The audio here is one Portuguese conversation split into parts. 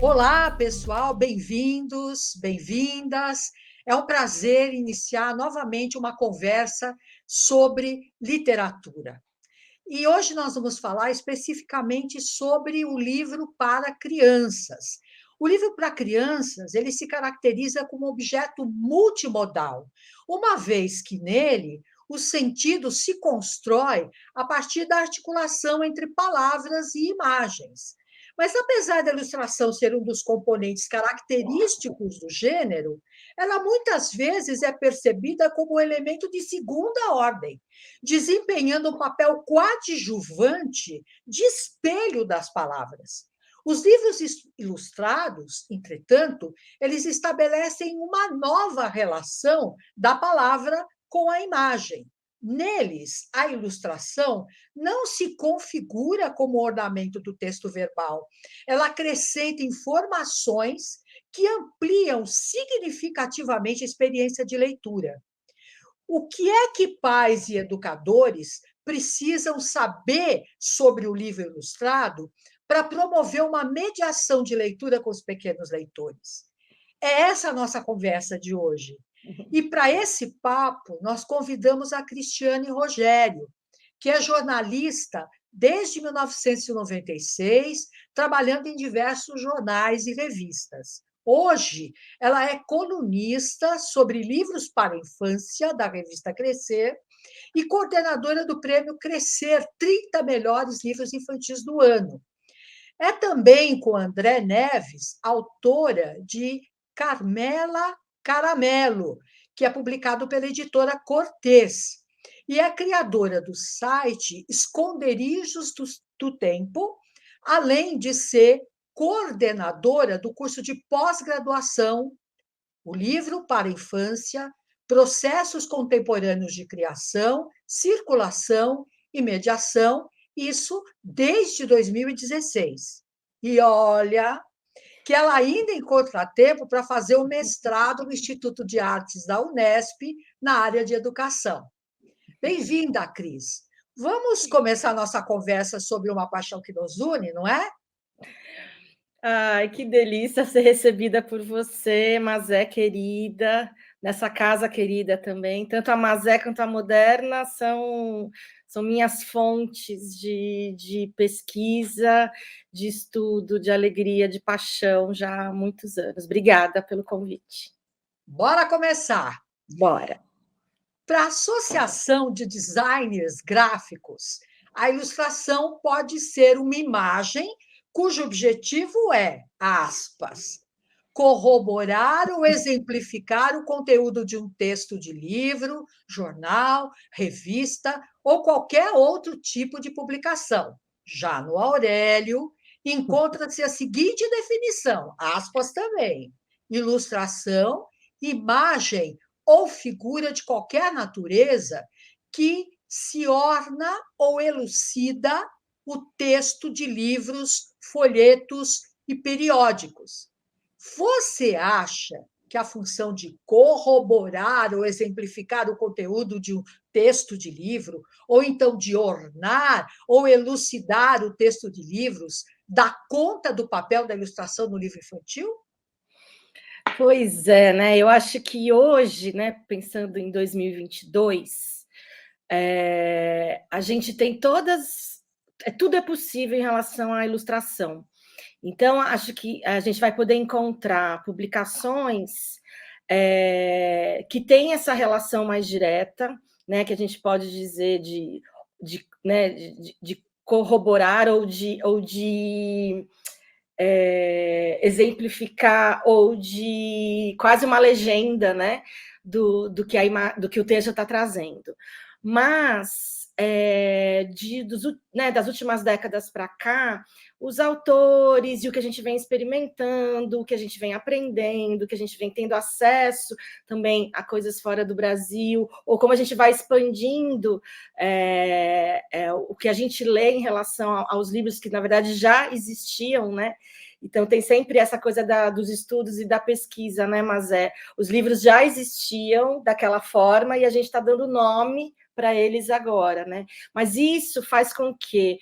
Olá, pessoal, bem-vindos, bem-vindas. É um prazer iniciar novamente uma conversa sobre literatura. E hoje nós vamos falar especificamente sobre o livro para crianças. O livro para crianças, ele se caracteriza como objeto multimodal, uma vez que nele o sentido se constrói a partir da articulação entre palavras e imagens. Mas, apesar da ilustração ser um dos componentes característicos do gênero, ela muitas vezes é percebida como um elemento de segunda ordem, desempenhando um papel coadjuvante de espelho das palavras. Os livros ilustrados, entretanto, eles estabelecem uma nova relação da palavra com a imagem. Neles, a ilustração não se configura como ornamento do texto verbal. Ela acrescenta informações que ampliam significativamente a experiência de leitura. O que é que pais e educadores precisam saber sobre o livro ilustrado para promover uma mediação de leitura com os pequenos leitores? É essa a nossa conversa de hoje. E para esse papo, nós convidamos a Cristiane Rogério, que é jornalista desde 1996, trabalhando em diversos jornais e revistas. Hoje, ela é colunista sobre livros para a infância, da revista Crescer, e coordenadora do prêmio Crescer 30 Melhores Livros Infantis do Ano. É também, com André Neves, autora de Carmela Caramelo, que é publicado pela editora Cortez, e é criadora do site Esconderijos do Tempo, além de ser coordenadora do curso de pós-graduação, o livro para a infância, processos contemporâneos de criação, circulação e mediação, isso desde 2016. E olha que ela ainda encontra tempo para fazer o mestrado no Instituto de Artes da Unesp, na área de educação. Bem-vinda, Cris. Vamos começar a nossa conversa sobre uma paixão que nos une, não é? Ai, que delícia ser recebida por você, Mazé querida, nessa casa querida também. Tanto a Mazé quanto a Moderna são minhas fontes de pesquisa, de estudo, de alegria, de paixão já há muitos anos. Obrigada pelo convite. Bora começar. Bora. Para a Associação de Designers Gráficos, a ilustração pode ser uma imagem cujo objetivo é, aspas, corroborar ou exemplificar o conteúdo de um texto de livro, jornal, revista ou qualquer outro tipo de publicação. Já no Aurélio, encontra-se a seguinte definição, aspas também, ilustração, imagem ou figura de qualquer natureza que se orna ou elucida o texto de livros, folhetos e periódicos. Você acha que a função de corroborar ou exemplificar o conteúdo de um texto de livro, ou então de ornar ou elucidar o texto de livros, dá conta do papel da ilustração no livro infantil? Pois é, né? Eu acho que hoje, né, pensando em 2022, a gente tem tudo é possível em relação à ilustração. Então, acho que a gente vai poder encontrar publicações que têm essa relação mais direta, né, que a gente pode dizer de corroborar ou de exemplificar ou de quase uma legenda, né, do que o texto está trazendo. Mas das últimas décadas para cá, os autores e o que a gente vem experimentando, o que a gente vem aprendendo, o que a gente vem tendo acesso também a coisas fora do Brasil, ou como a gente vai expandindo o que a gente lê em relação aos livros que, na verdade, já existiam, né? Então, tem sempre essa coisa dos estudos e da pesquisa, né, mas os livros já existiam daquela forma e a gente está dando nome para eles agora, né? Mas isso faz com que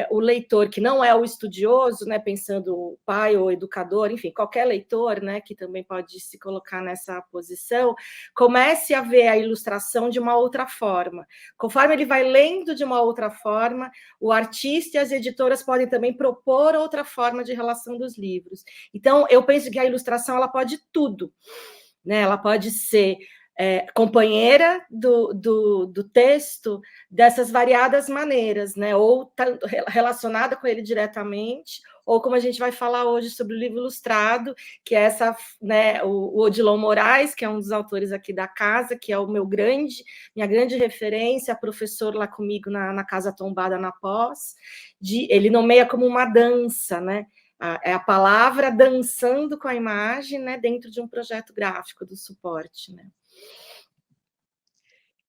o leitor que não é o estudioso, né, pensando o pai ou o educador, enfim, qualquer leitor, né, que também pode se colocar nessa posição, comece a ver a ilustração de uma outra forma. Conforme ele vai lendo de uma outra forma, o artista e as editoras podem também propor outra forma de relação dos livros. Então, eu penso que a ilustração ela pode tudo, né? Ela pode ser companheira do texto dessas variadas maneiras, né? Ou relacionada com ele diretamente, ou como a gente vai falar hoje sobre o livro ilustrado, que é essa, né, o Odilon Moraes, que é um dos autores aqui da casa, que é o minha grande referência, professor lá comigo na Casa Tombada na Pós, ele nomeia como uma dança, né? É a palavra dançando com a imagem, né, dentro de um projeto gráfico do suporte, né?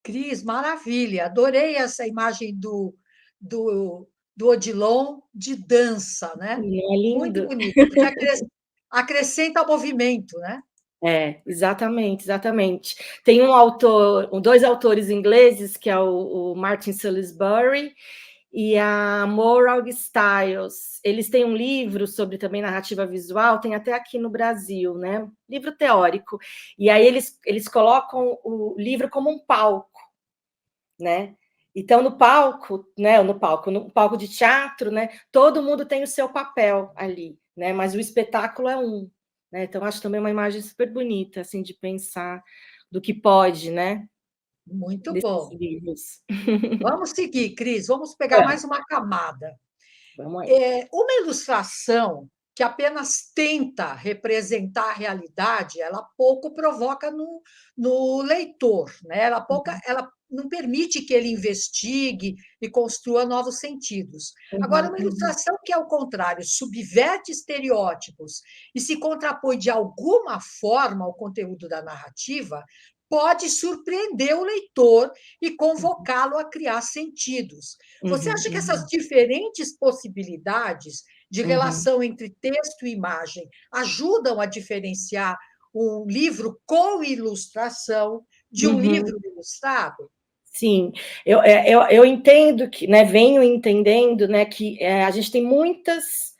Cris, maravilha. Adorei essa imagem do Odilon de dança, né? É Muito lindo. bonito, porque acrescenta movimento, né? Exatamente, exatamente. Tem dois autores ingleses, que é o Martin Salisbury e a Morag Stiles. Eles têm um livro sobre também narrativa visual, tem até aqui no Brasil, né? Livro teórico. E aí eles colocam o livro como um palco, né? Então, no palco, né, no palco de teatro, né, todo mundo tem o seu papel ali, né, mas o espetáculo é um, né? Então, acho também uma imagem super bonita, assim, de pensar do que pode, né, Muito desses bom. livros. Vamos seguir, Cris, vamos pegar mais uma camada. Vamos aí. Uma ilustração que apenas tenta representar a realidade, ela pouco provoca no leitor, né? Ela não permite que ele investigue e construa novos sentidos. Agora, uma ilustração que, ao contrário, subverte estereótipos e se contrapõe de alguma forma ao conteúdo da narrativa, pode surpreender o leitor e convocá-lo a criar sentidos. Você acha que essas diferentes possibilidades de relação entre texto e imagem ajudam a diferenciar um livro com ilustração de um livro ilustrado? Sim, eu entendo que, né, venho entendendo, né, que a gente tem muitas,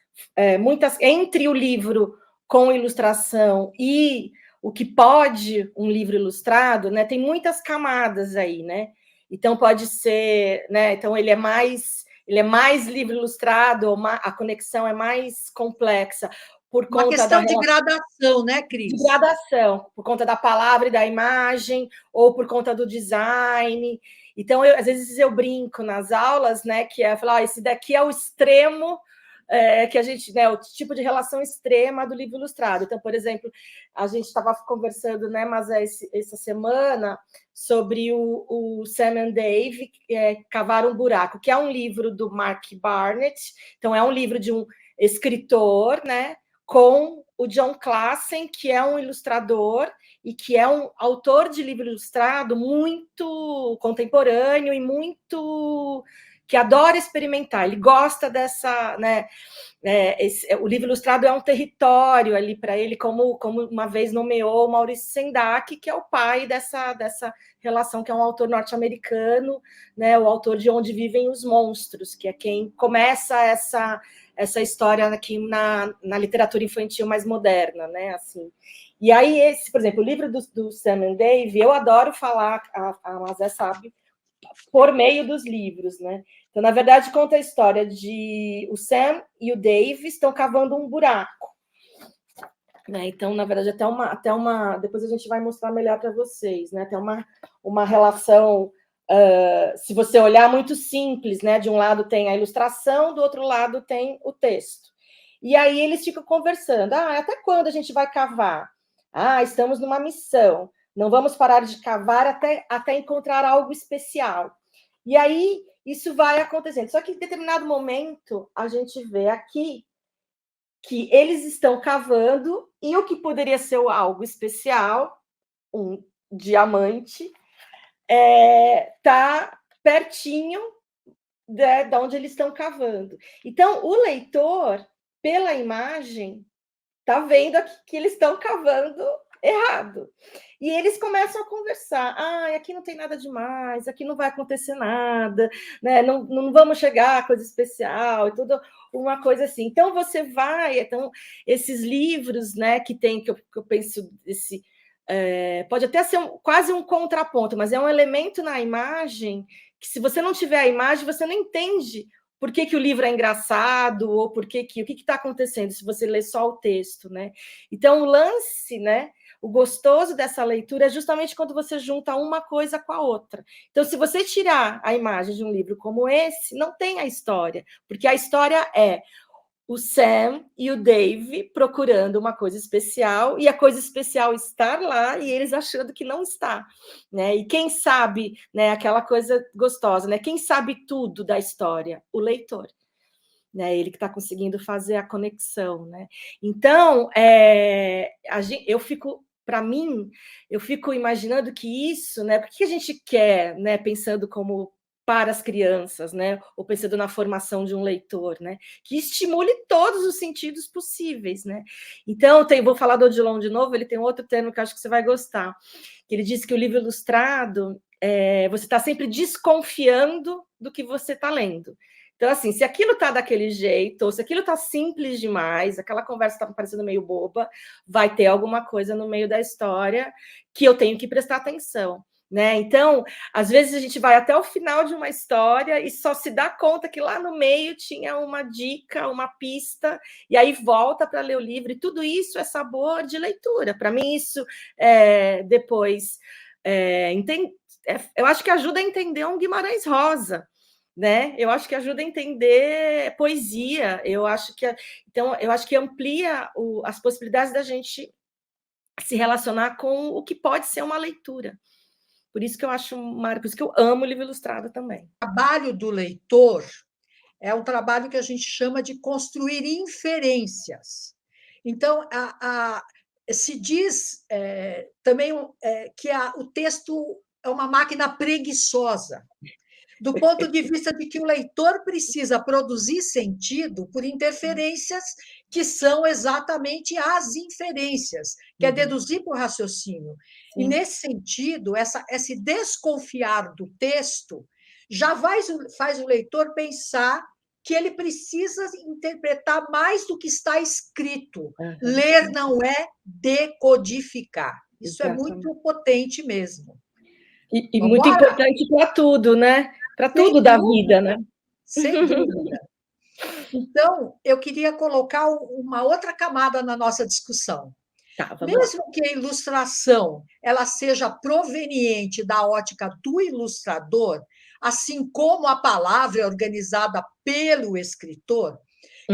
entre o livro com ilustração e o que pode um livro ilustrado, né, tem muitas camadas aí, né? Então pode ser, né? Então ele é mais livro ilustrado, a conexão é mais complexa por Uma conta da questão de gradação, né, de Cris? gradação, por conta da palavra e da imagem, ou por conta do design. Então, às vezes eu brinco nas aulas, né, que é falar, esse daqui é o extremo que a gente, né, o tipo de relação extrema do livro ilustrado. Então, por exemplo, a gente estava conversando, né, mas essa semana sobre o Sam and Dave, Cavar um Buraco, que é um livro do Mark Barnett. Então, é um livro de um escritor, né, com o John Classen, que é um ilustrador e que é um autor de livro ilustrado muito contemporâneo e muito que adora experimentar. Ele gosta dessa, né? O livro ilustrado é um território ali para ele, como uma vez nomeou o Maurice Sendak, que é o pai dessa relação, que é um autor norte-americano, né? O autor de Onde Vivem os Monstros, que é quem começa essa história aqui na literatura infantil mais moderna, né? Assim. E aí, por exemplo, o livro do Sam and Dave, eu adoro falar, a Mazé sabe, por meio dos livros, né? Então, na verdade, conta a história de o Sam e o Dave estão cavando um buraco. Né? Então, na verdade, até uma. Depois a gente vai mostrar melhor para vocês, né? Até uma relação. Se você olhar, muito simples, né? De um lado tem a ilustração, do outro lado tem o texto. E aí eles ficam conversando. Até quando a gente vai cavar? Estamos numa missão. Não vamos parar de cavar até encontrar algo especial. E aí isso vai acontecendo. Só que em determinado momento a gente vê aqui que eles estão cavando e o que poderia ser algo especial, um diamante, está pertinho de onde eles estão cavando. Então, o leitor, pela imagem, está vendo aqui que eles estão cavando errado. E eles começam a conversar. Ah, aqui não tem nada demais, aqui não vai acontecer nada, né? Não vamos chegar a coisa especial, e tudo uma coisa assim. Então você vai, então esses livros, né, que tem que eu penso esse pode até ser quase um contraponto, mas é um elemento na imagem que, se você não tiver a imagem, você não entende por que o livro é engraçado ou o que está acontecendo se você lê só o texto, né? Então, o lance, né? O gostoso dessa leitura é justamente quando você junta uma coisa com a outra. Então, se você tirar a imagem de um livro como esse, não tem a história, porque a história é o Sam e o Dave procurando uma coisa especial, e a coisa especial estar lá e eles achando que não está, né? E quem sabe, né, aquela coisa gostosa, né? Quem sabe tudo da história? O leitor, né? Ele que está conseguindo fazer a conexão, né? Então, eu fico, para mim, eu fico imaginando que isso, né? Porque a gente quer, né? Pensando como para as crianças, né? Ou pensando na formação de um leitor, né? Que estimule todos os sentidos possíveis, né? Então, vou falar do Odilon de novo, ele tem outro termo que eu acho que você vai gostar, que ele diz que o livro ilustrado, você está sempre desconfiando do que você está lendo. Então, assim, se aquilo está daquele jeito, ou se aquilo está simples demais, aquela conversa está parecendo meio boba, vai ter alguma coisa no meio da história que eu tenho que prestar atenção. Né? Então, às vezes a gente vai até o final de uma história e só se dá conta que lá no meio tinha uma dica, uma pista, e aí volta para ler o livro, e tudo isso é sabor de leitura. Para mim, isso depois eu acho que ajuda a entender um Guimarães Rosa, né? Eu acho que ajuda a entender poesia. Então, eu acho que amplia as possibilidades da gente se relacionar com o que pode ser uma leitura. Por isso que eu acho, por isso que eu amo o livro ilustrado também. O trabalho do leitor é um trabalho que a gente chama de construir inferências. Então, se diz também que o texto é uma máquina preguiçosa, do ponto de vista de que o leitor precisa produzir sentido por interferências que são exatamente as inferências, que é deduzir por raciocínio. Sim. E, nesse sentido, esse desconfiar do texto já faz o leitor pensar que ele precisa interpretar mais do que está escrito. Uhum. Ler não é decodificar. Isso exatamente. É muito potente mesmo. E muito importante para tudo, né? Para tudo da vida, né? Sem dúvida. Então, eu queria colocar uma outra camada na nossa discussão. Tá, mesmo lá. Que a ilustração ela seja proveniente da ótica do ilustrador, assim como a palavra é organizada pelo escritor,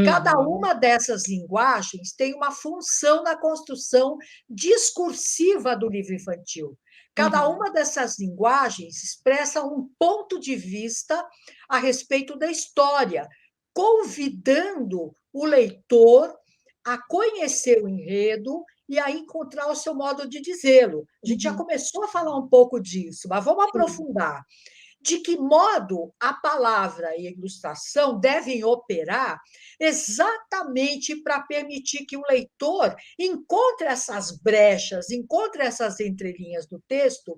cada uma dessas linguagens tem uma função na construção discursiva do livro infantil. Cada uma dessas linguagens expressa um ponto de vista a respeito da história, convidando o leitor a conhecer o enredo e a encontrar o seu modo de dizê-lo. A gente já começou a falar um pouco disso, mas vamos aprofundar. De que modo a palavra e a ilustração devem operar exatamente para permitir que o leitor encontre essas brechas, encontre essas entrelinhas do texto,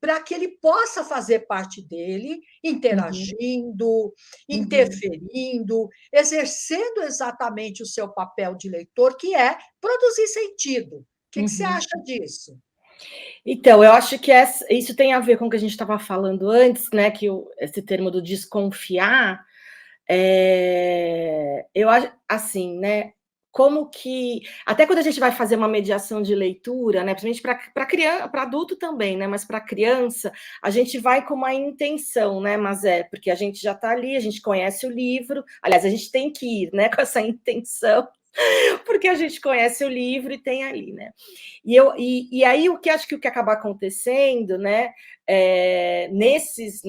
para que ele possa fazer parte dele, interagindo, interferindo, exercendo exatamente o seu papel de leitor, que é produzir sentido. O que você acha disso? Então, eu acho que isso tem a ver com o que a gente estava falando antes, né? Que esse termo do desconfiar, eu acho assim, né? Como que até quando a gente vai fazer uma mediação de leitura, né? Principalmente para criança, para adulto também, né? Mas para criança a gente vai com uma intenção, né? Mas porque a gente já está ali, a gente conhece o livro. Aliás, a gente tem que ir, né? Com essa intenção. Porque a gente conhece o livro e tem ali, né? E aí acho que o que acaba acontecendo, né? Nesses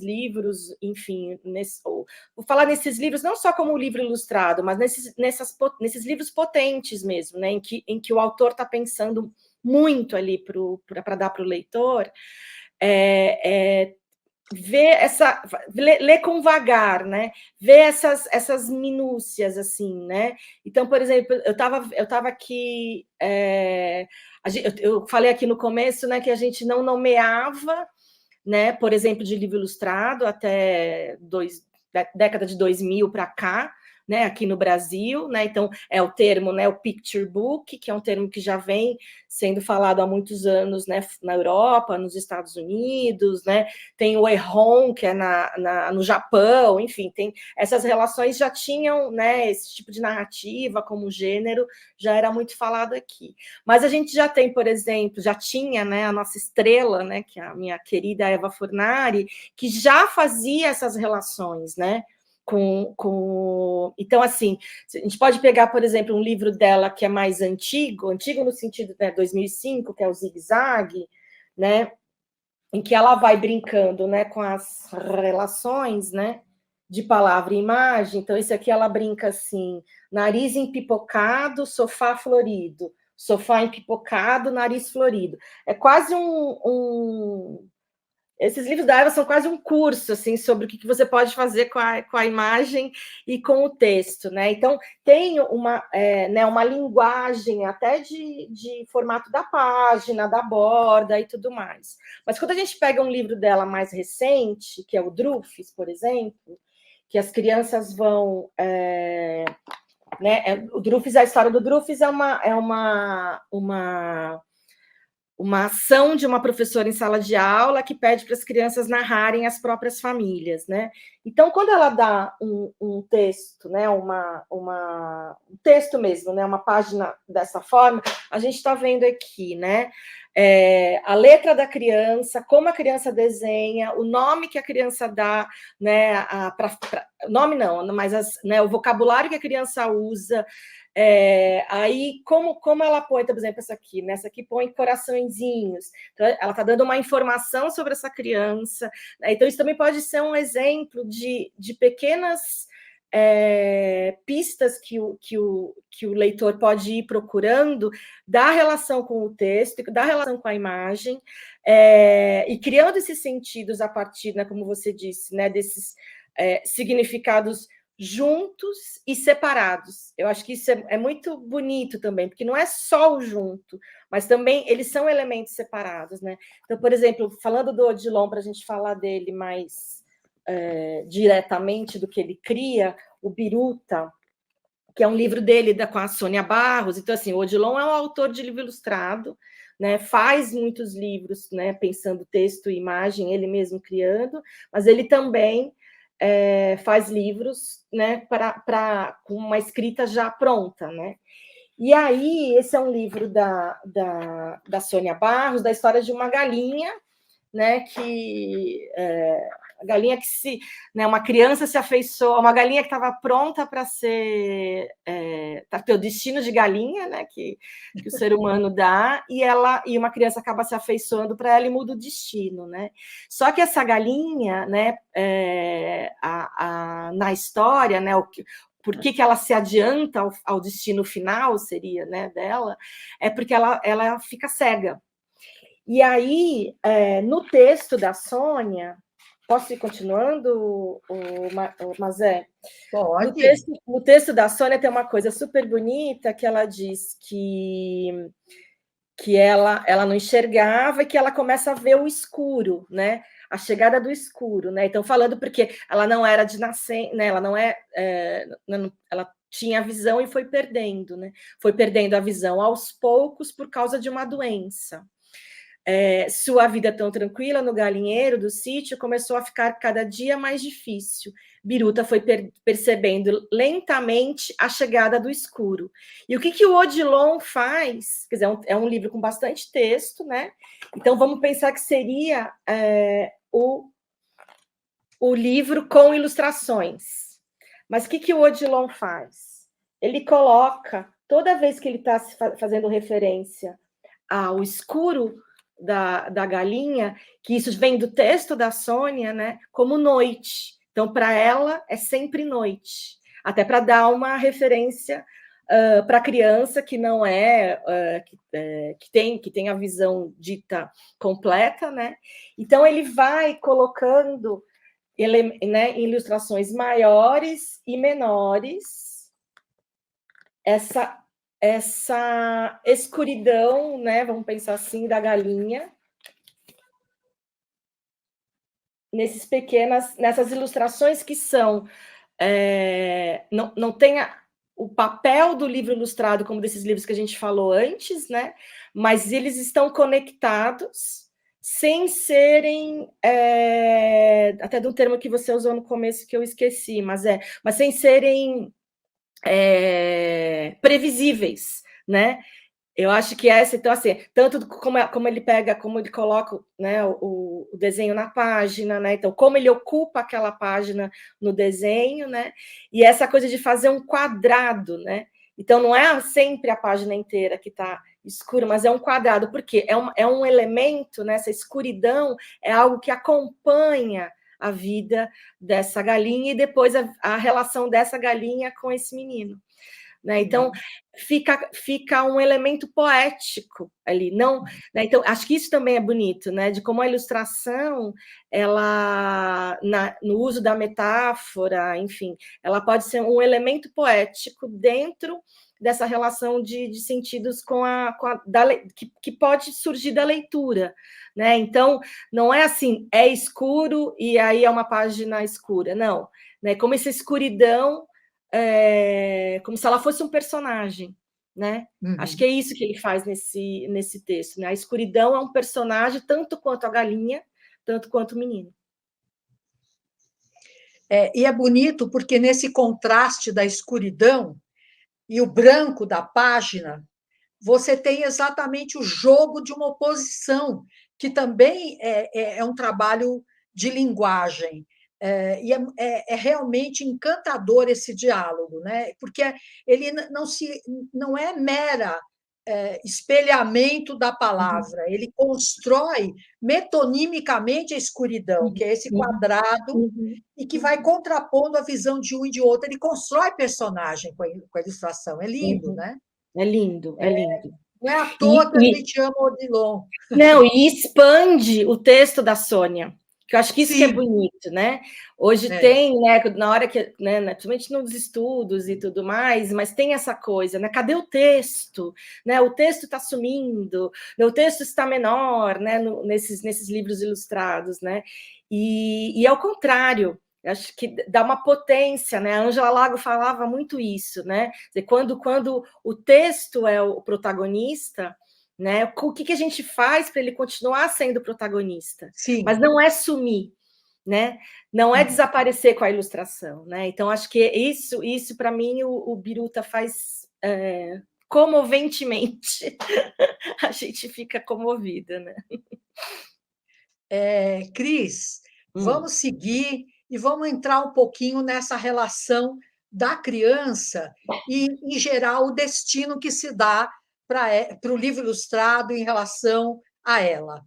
livros, enfim, vou falar nesses livros não só como um livro ilustrado, mas nesses livros potentes mesmo, né? Em que o autor está pensando muito ali para dar para o leitor. ler com vagar, né? Ver essas minúcias, assim, né? Então, por exemplo, eu tava aqui, eu falei aqui no começo, né, que a gente não nomeava, né, por exemplo, de livro ilustrado até década de 2000 para cá, né, aqui no Brasil, né, então é o termo, né, o picture book, que é um termo que já vem sendo falado há muitos anos, né, na Europa, nos Estados Unidos, né, tem o ehon, que é no Japão, enfim, tem essas relações já tinham, né, esse tipo de narrativa como gênero, já era muito falado aqui. Mas a gente já tem, por exemplo, já tinha, né, a nossa estrela, né, que é a minha querida Eva Fornari, que já fazia essas relações, né, Então, assim, a gente pode pegar, por exemplo, um livro dela que é mais antigo no sentido, né, 2005, que é o Zig Zag, né, em que ela vai brincando, né, com as relações, né, de palavra e imagem. Então, esse aqui ela brinca assim: nariz empipocado, sofá florido, sofá empipocado, nariz florido. É quase esses livros da Eva são quase um curso, assim, sobre o que você pode fazer com a imagem e com o texto, né? Então, tem uma linguagem até de formato da página, da borda e tudo mais. Mas quando a gente pega um livro dela mais recente, que é o Drufus, por exemplo, que as crianças vão... o Drufus, a história do Drufus é uma ação de uma professora em sala de aula que pede para as crianças narrarem as próprias famílias, né? Então, quando ela dá um texto, né, um texto mesmo, né, uma página dessa forma, a gente está vendo aqui, né, a letra da criança, como a criança desenha, o nome que a criança dá, né, nome não, mas o vocabulário que a criança usa. Aí, como ela põe, por exemplo, essa aqui põe coraçõezinhos, então, ela está dando uma informação sobre essa criança, né? Então, isso também pode ser um exemplo de pequenas pistas que o leitor pode ir procurando da relação com o texto, da relação com a imagem, e criando esses sentidos a partir, né, como você disse, né, desses significados juntos e separados. Eu acho que isso é muito bonito também, porque não é só o junto, mas também eles são elementos separados, né? Então, por exemplo, falando do Odilon, para a gente falar dele mais diretamente do que ele cria, o Biruta, que é um livro dele com a Sônia Barros. Então, assim, o Odilon é um autor de livro ilustrado, né? Faz muitos livros, né? Pensando texto e imagem, ele mesmo criando, mas ele também faz livros, né, com uma escrita já pronta, né? E aí, esse é um livro da Sônia Barros, da história de uma galinha, né, a galinha uma criança se afeiçoou, uma galinha que estava pronta para ter o destino de galinha, né, que o ser humano dá, e uma criança acaba se afeiçoando para ela e muda o destino, né? Só que essa galinha, né, na história, né, por que ela se adianta ao destino final, seria, né, dela, é porque ela fica cega. E aí, no texto da Sônia, posso ir continuando, Mazé? Pode. No texto da Sônia tem uma coisa super bonita que ela diz que ela não enxergava e que ela começa a ver o escuro, né? A chegada do escuro, né? Então, falando porque ela não era de nascer, né? Ela ela tinha a visão e foi perdendo, né? Foi perdendo a visão aos poucos por causa de uma doença. Sua vida tão tranquila no galinheiro do sítio começou a ficar cada dia mais difícil. Biruta foi percebendo lentamente a chegada do escuro. E o que o Odilon faz? Quer dizer, é um livro com bastante texto, né? Então, vamos pensar que seria o livro com ilustrações. Mas o que o Odilon faz? Ele coloca, toda vez que ele está fazendo referência ao escuro da galinha, que isso vem do texto da Sônia, né, como noite. Então, para ela, é sempre noite. Até para dar uma referência para a criança que não que tem a visão dita completa, né? Então ele vai colocando né, ilustrações maiores e menores essa escuridão, né? Vamos pensar assim, da galinha nessas ilustrações que são não tem o papel do livro ilustrado como desses livros que a gente falou antes, né? Mas eles estão conectados sem serem até de um termo que você usou no começo que eu esqueci, mas sem serem previsíveis, né? Eu acho que então, assim, tanto como ele pega, como ele coloca, né, o desenho na página, né? Então, como ele ocupa aquela página no desenho, né? E essa coisa de fazer um quadrado, né? Então, não é sempre a página inteira que está escura, mas é um quadrado, porque é um elemento, né? Essa escuridão é algo que acompanha a vida dessa galinha e depois a relação dessa galinha com esse menino. Né? Então, fica um elemento poético ali. Não, né? Então, acho que isso também é bonito, né? De como a ilustração, ela, no uso da metáfora, enfim, ela pode ser um elemento poético dentro dessa relação de sentidos que pode surgir da leitura. Né? Então, não é assim, é escuro e aí é uma página escura. Não. Né? Como essa escuridão como se ela fosse um personagem, né? Acho que é isso que ele faz nesse texto, né? A escuridão é um personagem tanto quanto a galinha, tanto quanto o menino. E é bonito porque nesse contraste da escuridão e o branco da página, você tem exatamente o jogo de uma oposição, que também é um trabalho de linguagem. E é realmente encantador esse diálogo, né? Porque ele não é mera espelhamento da palavra, ele constrói metonimicamente a escuridão, que é esse quadrado, e que vai contrapondo a visão de um e de outro. Ele constrói personagem com a ilustração, é lindo, né? É lindo, é lindo. Não é à toa que a gente ama Odilon. Não, e expande o texto da Sônia, que eu acho que isso que é Sim. bonito, né? Hoje tem, né, na hora que, né, principalmente nos estudos e tudo mais, mas tem essa coisa, né? Cadê o texto? Né? O texto está sumindo, o texto está menor, né? Nesses livros ilustrados, né? E ao contrário, acho que dá uma potência, né? A Ângela Lago falava muito isso, né? Quando o texto é o protagonista, né? O que a gente faz para ele continuar sendo protagonista? Sim. Mas não é sumir, né? Não é desaparecer com a ilustração, né? Então acho que isso para mim o Biruta faz comoventemente. A gente fica comovida, né? Cris, vamos seguir e vamos entrar um pouquinho nessa relação da criança e, em geral, o destino que se dá para o livro ilustrado em relação a ela.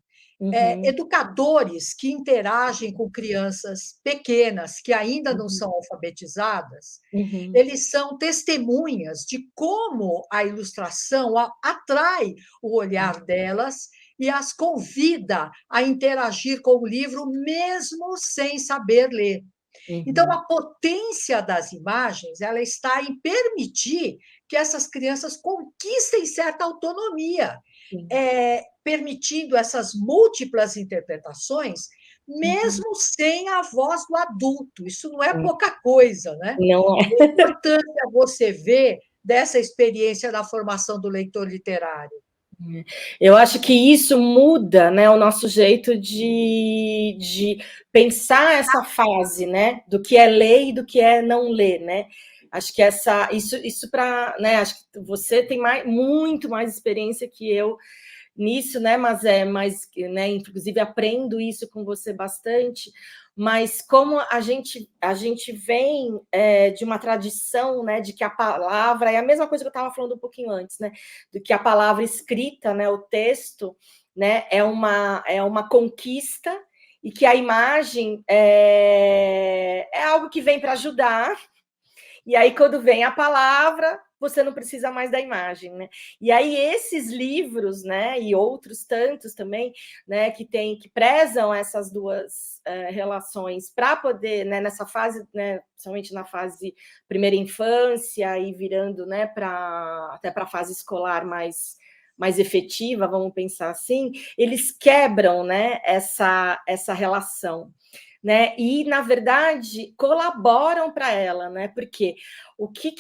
Educadores que interagem com crianças pequenas que ainda não são alfabetizadas, eles são testemunhas de como a ilustração atrai o olhar delas e as convida a interagir com o livro, mesmo sem saber ler. Então, a potência das imagens ela está em permitir que essas crianças conquistem certa autonomia, permitindo essas múltiplas interpretações, mesmo sem a voz do adulto. Isso não é pouca coisa, né? Não é. Que importância você vê dessa experiência da formação do leitor literário? Eu acho que isso muda, né, o nosso jeito de pensar essa fase, né, do que é ler e do que é não ler, né? Acho que isso para, né, acho que você tem muito mais experiência que eu nisso, né? Mas né, inclusive aprendo isso com você bastante. Mas como a gente vem de uma tradição, né, de que a palavra é a mesma coisa que eu estava falando um pouquinho antes, né, do que a palavra escrita, né, o texto, né, é uma conquista e que a imagem é algo que vem para ajudar. E aí quando vem a palavra, você não precisa mais da imagem, né? E aí esses livros, né, e outros tantos também, né, que prezam essas duas relações para poder, né, nessa fase, né, principalmente na fase primeira infância e virando, né, até para a fase escolar mais efetiva, vamos pensar assim, eles quebram, né, essa relação, né? E na verdade colaboram para ela, né? Porque o que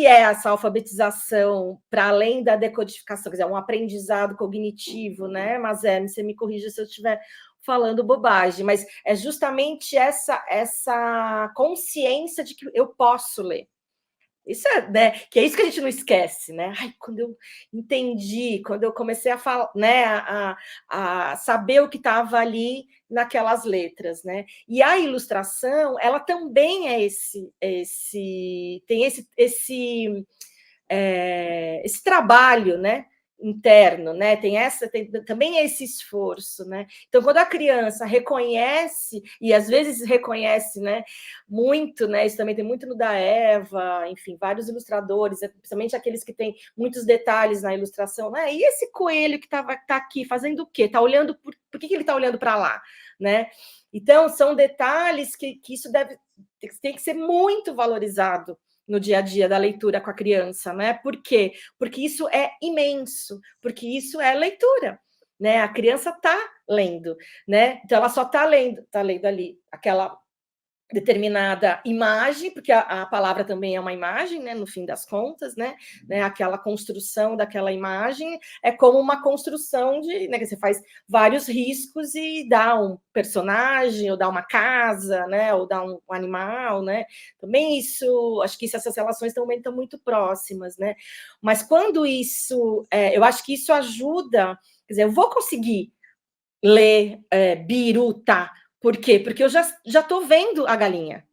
é essa alfabetização para além da decodificação, quer dizer, um aprendizado cognitivo, né? Mas você me corrija se eu estiver falando bobagem, mas é justamente essa consciência de que eu posso ler. Isso é, né? Que é isso que a gente não esquece, né? Ai, quando eu entendi, quando eu comecei a falar, né, a saber o que estava ali naquelas letras, né? E a ilustração, ela também é tem esse trabalho, né? Interno, né? Tem também esse esforço, né? Então, quando a criança reconhece, e às vezes reconhece, né, muito, né? Isso também tem muito no da Eva, enfim, vários ilustradores, principalmente aqueles que têm muitos detalhes na ilustração, né? E esse coelho que tá aqui fazendo o quê? Tá olhando por que ele está olhando para lá, né? Então, são detalhes que isso tem que ser muito valorizado no dia a dia da leitura com a criança, né? Por quê? Porque isso é imenso, porque isso é leitura, né? A criança está lendo, né? Então ela só está lendo ali aquela determinada imagem, porque a palavra também é uma imagem, né, no fim das contas, né, aquela construção daquela imagem é como uma construção né, que você faz vários riscos e dá um personagem, ou dá uma casa, né, ou dá um animal, né, também isso, acho que essas relações também estão muito próximas, né, mas quando isso, eu acho que isso ajuda, quer dizer, eu vou conseguir ler biruta. Por quê? Porque eu já estou vendo a galinha.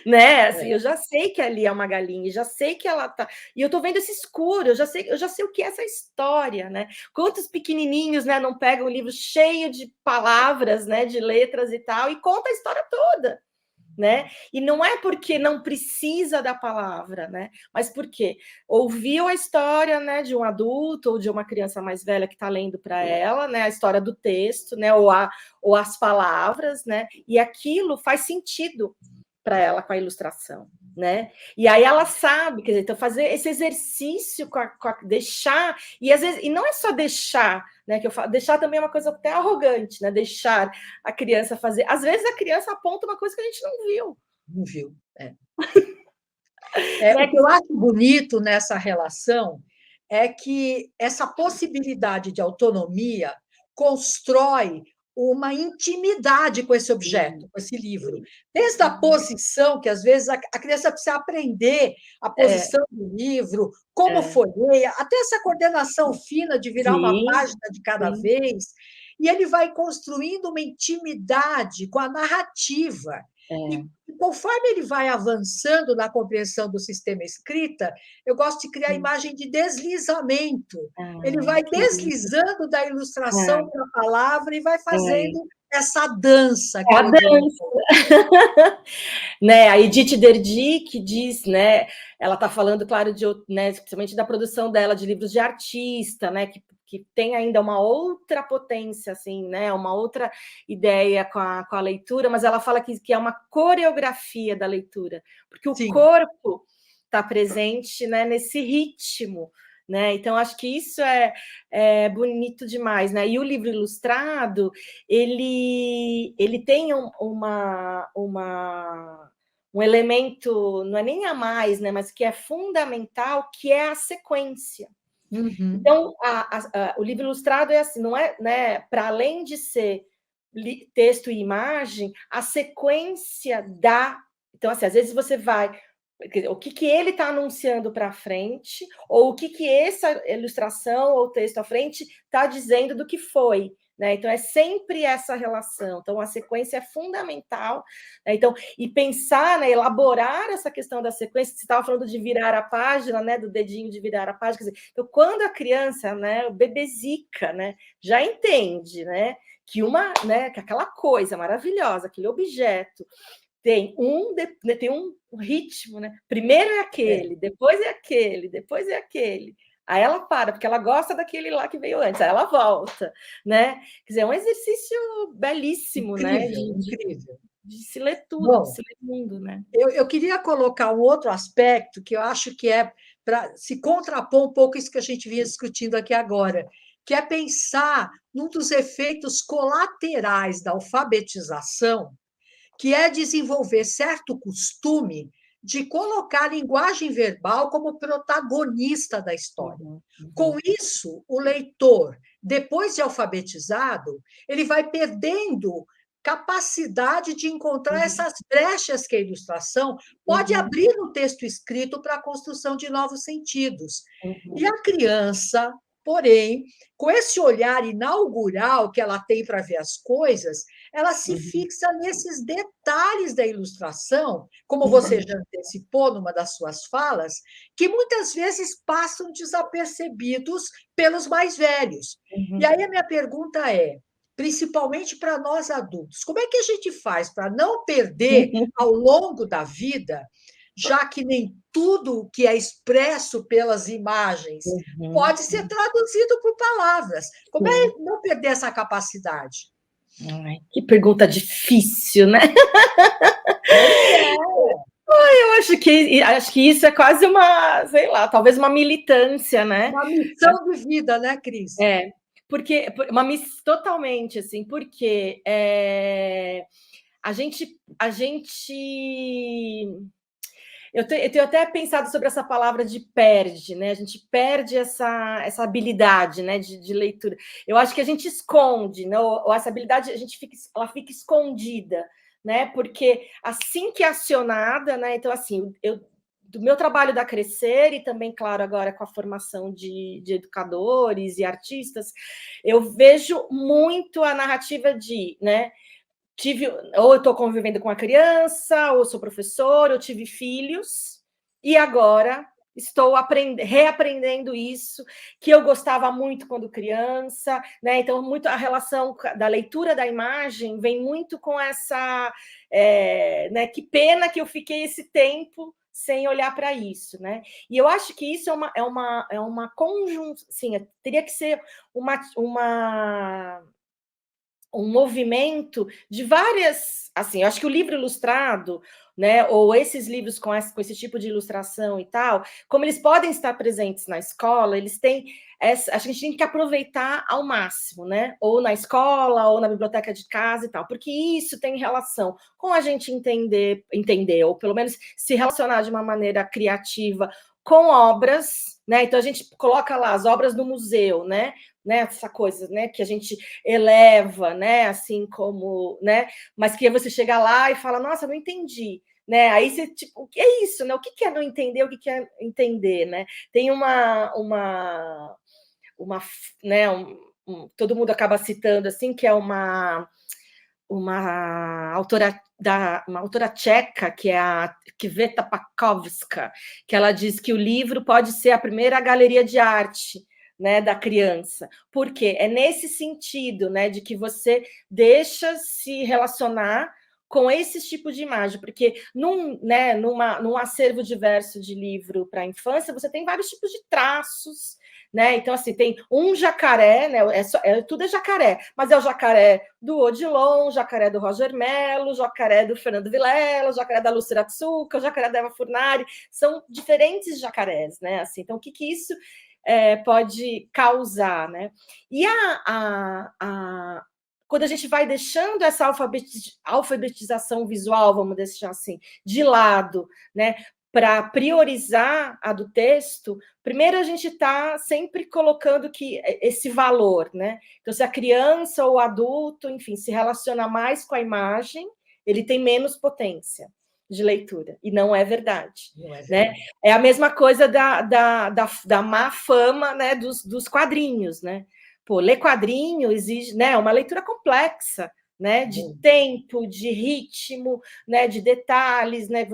Né? Assim, eu já sei que ali é uma galinha, já sei que ela tá. E eu estou vendo esse escuro, eu já sei o que é essa história, né? Quantos pequenininhos, né, não pegam um livro cheio de palavras, né, de letras e tal, e conta a história toda. Né? E não é porque não precisa da palavra, né? Mas porque ouviu a história, né, de um adulto ou de uma criança mais velha que está lendo para ela, né, a história do texto, né, ou as palavras, né? E aquilo faz sentido para ela com a ilustração, né? E aí ela sabe, quer dizer, então fazer esse exercício deixar, e às vezes, e não é só deixar, né? Que eu falo, deixar também é uma coisa até arrogante, né? Deixar a criança fazer. Às vezes a criança aponta uma coisa que a gente não viu. Não viu, o que eu acho bonito nessa relação é que essa possibilidade de autonomia constrói uma intimidade com esse objeto, com esse livro. Desde a posição, que às vezes a criança precisa aprender a posição do livro, como folheia, até essa coordenação fina de virar uma página de cada vez, e ele vai construindo uma intimidade com a narrativa. E conforme ele vai avançando na compreensão do sistema escrita, eu gosto de criar a imagem de deslizamento. Ele vai deslizando da ilustração para a palavra e vai fazendo essa dança. A dança. Né, a Edith Derdi, que diz, né, ela está falando, claro, né, principalmente da produção dela de livros de artista, né, que tem ainda uma outra potência, assim, né, uma outra ideia com a leitura, mas ela fala que é uma coreografia da leitura, porque o corpo está presente, né, nesse ritmo, né? Então, acho que isso é bonito demais, né? E o livro ilustrado, ele tem um elemento, não é nem a mais, né? Mas que é fundamental, que é a sequência. Então, o livro ilustrado é assim, não é, né? Para além de ser texto e imagem, a sequência dá. Então, assim, às vezes você vai. O que ele está anunciando para frente, ou o que essa ilustração ou texto à frente está dizendo do que foi. Né? Então, é sempre essa relação. Então, a sequência é fundamental. Né? Então, e pensar, né, elaborar essa questão da sequência, você estava falando de virar a página, né, do dedinho de virar a página. Quer dizer, então, quando a criança, né, o bebezica, né, já entende, né, que que aquela coisa maravilhosa, aquele objeto, tem um ritmo, né? Primeiro é aquele, depois é aquele, depois é aquele. Aí ela para, porque ela gosta daquele lá que veio antes, aí ela volta, né? Quer dizer, é um exercício belíssimo, Incrível, né? incrível. De se ler tudo, de Bom, se ler mundo, né? eu queria colocar um outro aspecto que eu acho que é para se contrapor um pouco isso que a gente vinha discutindo aqui agora, que é pensar num dos efeitos colaterais da alfabetização, que é desenvolver certo costume de colocar a linguagem verbal como protagonista da história. Com isso, o leitor, depois de alfabetizado, ele vai perdendo capacidade de encontrar essas brechas que a ilustração pode abrir no texto escrito para a construção de novos sentidos. E a criança, porém, com esse olhar inaugural que ela tem para ver as coisas, ela se fixa nesses detalhes da ilustração, como você já antecipou numa das suas falas, que muitas vezes passam desapercebidos pelos mais velhos. E aí a minha pergunta é, principalmente para nós adultos, como é que a gente faz para não perder ao longo da vida, já que nem tudo que é expresso pelas imagens pode ser traduzido por palavras? Como é não perder essa capacidade? Ai, que pergunta difícil, né? Eu acho que isso é quase uma, sei lá, talvez uma militância, né? Uma missão de vida, né, Cris? Porque uma missão totalmente assim, porque a gente eu tenho até pensado sobre essa palavra de perde, né? A gente perde essa habilidade, né, de leitura. Eu acho que a gente esconde, né? Ou essa habilidade ela fica escondida, né? Porque assim que é acionada, né? Então, assim, do meu trabalho da Crescer e também, claro, agora com a formação de educadores e artistas, eu vejo muito a narrativa né? Ou eu estou convivendo com a criança, ou sou professor, ou tive filhos, e agora estou reaprendendo isso, que eu gostava muito quando criança, né? Então, muito a relação da leitura da imagem vem muito com essa, né? Que pena que eu fiquei esse tempo sem olhar para isso, né? E eu acho que isso é uma conjunção, sim, teria que ser um movimento de várias, assim, eu acho que o livro ilustrado, né, ou esses livros com esse tipo de ilustração e tal, como eles podem estar presentes na escola, eles têm acho que a gente tem que aproveitar ao máximo, né, ou na escola, ou na biblioteca de casa e tal, porque isso tem relação com a gente entender, ou pelo menos se relacionar de uma maneira criativa com obras, né, então a gente coloca lá as obras do museu, né, essa coisa, né, que a gente eleva, né, assim como, né, mas que você chega lá e fala, nossa, não entendi, né, aí você, tipo, o que é isso, né, o que é não entender, o que é entender, né, tem né, todo mundo acaba citando, assim, que é uma autora uma autora tcheca, que é a Květa Pakovska, que ela diz que o livro pode ser a primeira galeria de arte, né, da criança. Por quê? É nesse sentido, né, de que você deixa se relacionar com esse tipo de imagem, porque num acervo diverso de livro para a infância, você tem vários tipos de traços, né? Então, assim, tem um jacaré, né? Tudo é jacaré, mas é o jacaré do Odilon, o jacaré do Roger Mello, o jacaré do Fernando Vilela, o jacaré da Lúcia Tsuka, o jacaré da Eva Furnari, são diferentes jacarés, né? Assim, então, o que isso pode causar, né? E quando a gente vai deixando essa alfabetização visual, vamos deixar assim, de lado, né, para priorizar a do texto, primeiro a gente está sempre colocando que esse valor, né? Então, se a criança ou o adulto, enfim, se relaciona mais com a imagem, ele tem menos potência de leitura, e não é verdade. Não é né? verdade. É a mesma coisa da má fama, né, dos quadrinhos, né? Pô, ler quadrinho exige, né, uma leitura complexa, né, de tempo, de ritmo, né, de detalhes, né,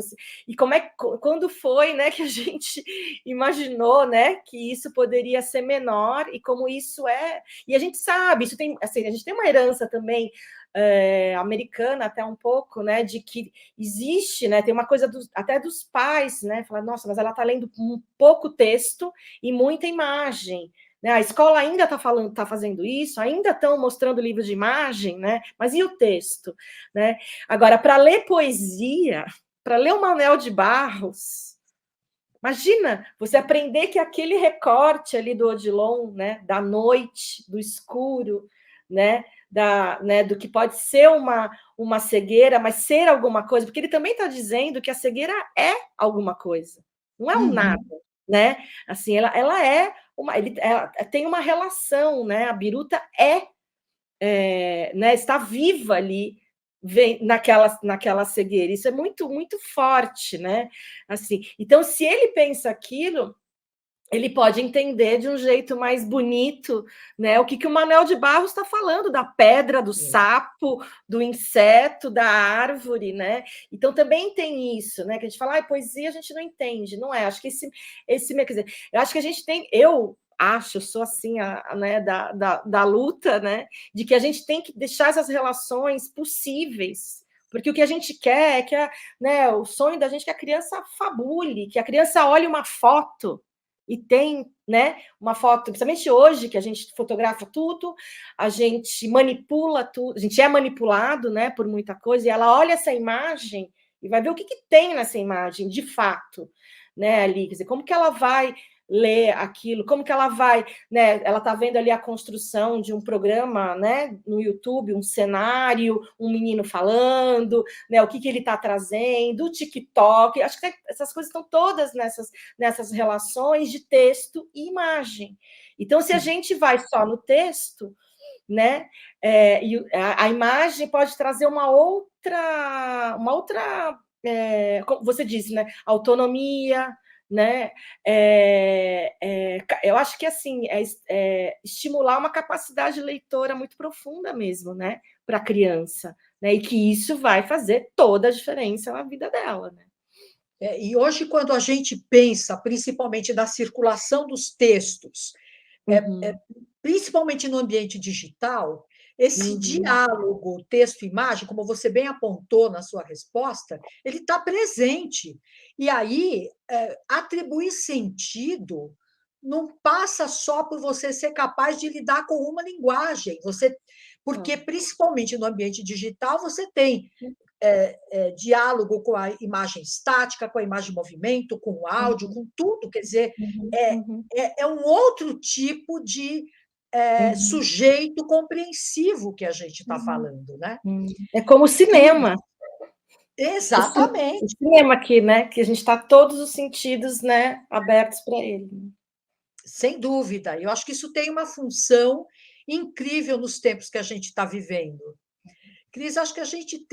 e quando foi, né, que a gente imaginou, né, que isso poderia ser menor e como isso é, e a gente sabe, isso tem, assim, a gente tem uma herança também americana até um pouco, né, de que existe, né, tem uma coisa até dos pais, né, falar, nossa, mas ela está lendo um pouco texto e muita imagem, né, a escola ainda está fazendo isso, ainda estão mostrando livros de imagem, né, mas e o texto, né? Agora, para ler poesia, para ler o Manuel de Barros, imagina você aprender que aquele recorte ali do Odilon, né, da noite, do escuro, né, do que pode ser uma cegueira, mas ser alguma coisa, porque ele também está dizendo que a cegueira é alguma coisa, não é um nada, né? Assim, ela é ela tem uma relação, né? A biruta né, está viva ali naquela cegueira. Isso é muito, muito forte, né? Assim, então, se ele pensa aquilo, ele pode entender de um jeito mais bonito, né? O que o Manuel de Barros está falando, da pedra, do sapo, do inseto, da árvore, né? Então também tem isso, né? Que a gente fala, poesia a gente não entende, não é? Acho que quer dizer, eu acho que a gente tem, eu sou assim, né, da luta, né? De que a gente tem que deixar essas relações possíveis. Porque o que a gente quer é que né, o sonho da gente é que a criança fabule, que a criança olhe uma foto e tem, né, uma foto, principalmente hoje, que a gente fotografa tudo, a gente manipula tudo, a gente é manipulado, né, por muita coisa, e ela olha essa imagem e vai ver o que tem nessa imagem, de fato, né, ali, quer dizer, como que ela vai ler aquilo, como que ela vai, né, ela está vendo ali a construção de um programa, né, no YouTube, um cenário, um menino falando, né, o que ele está trazendo, o TikTok, acho que essas coisas estão todas nessas relações de texto e imagem. Então, se a gente vai só no texto, né, e a imagem pode trazer uma outra, como você disse, né, autonomia, né? Eu acho que assim estimular uma capacidade leitora muito profunda mesmo, né, para a criança, né? E que isso vai fazer toda a diferença na vida dela, né? E hoje, quando a gente pensa, principalmente na circulação dos textos, principalmente no ambiente digital, esse diálogo texto-imagem, como você bem apontou na sua resposta, ele está presente. E aí, atribuir sentido não passa só por você ser capaz de lidar com uma linguagem, porque, principalmente no ambiente digital, você tem diálogo com a imagem estática, com a imagem de movimento, com o áudio, com tudo. Quer dizer, é um outro tipo de sujeito compreensivo que a gente está falando, né? É como o cinema. Exatamente. O cinema aqui, né? Que a gente está todos os sentidos, né, abertos para ele. Sem dúvida. Eu acho que isso tem uma função incrível nos tempos que a gente está vivendo. Cris, acho que a gente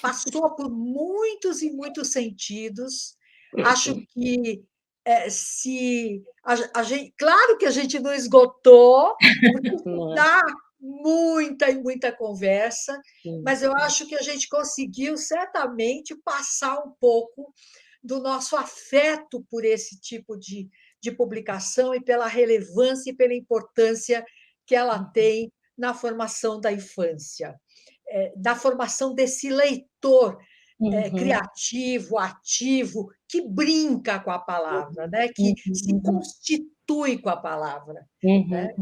passou por muitos e muitos sentidos. Acho que se a gente, claro que a gente não esgotou, porque dá muita e muita conversa, mas eu acho que a gente conseguiu certamente passar um pouco do nosso afeto por esse tipo de publicação e pela relevância e pela importância que ela tem na formação da infância, da formação desse leitor criativo, ativo, que brinca com a palavra, né? Que se constitui com a palavra. Né?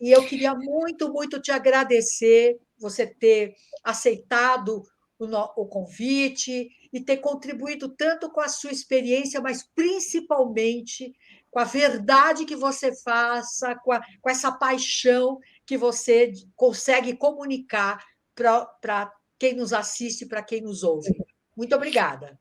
E eu queria muito, muito te agradecer, você ter aceitado o convite e ter contribuído tanto com a sua experiência, mas principalmente com a verdade que você faça, com essa paixão que você consegue comunicar para quem nos assiste, para quem nos ouve. Muito obrigada.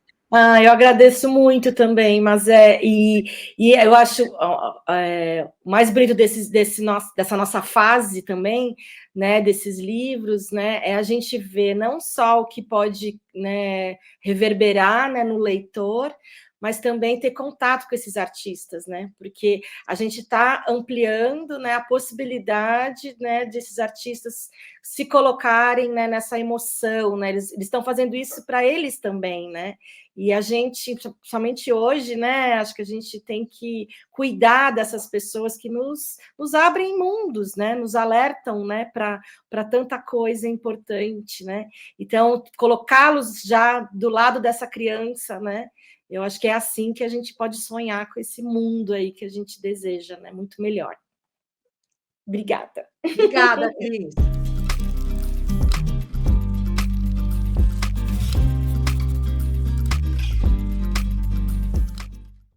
Eu agradeço muito também, mas e eu acho o mais bonito dessa nossa fase também, né, desses livros, né, é a gente ver não só o que pode, né, reverberar, né, no leitor, mas também ter contato com esses artistas, né? Porque a gente está ampliando, né, a possibilidade, né, desses artistas se colocarem, né, nessa emoção, né? Eles estão fazendo isso para eles também, né? E a gente, somente hoje, né, acho que a gente tem que cuidar dessas pessoas que nos abrem mundos, né, nos alertam, né, para tanta coisa importante, né? Então, colocá-los já do lado dessa criança, né? Eu acho que é assim que a gente pode sonhar com esse mundo aí que a gente deseja, né? Muito melhor. Obrigada. Obrigada, Cris.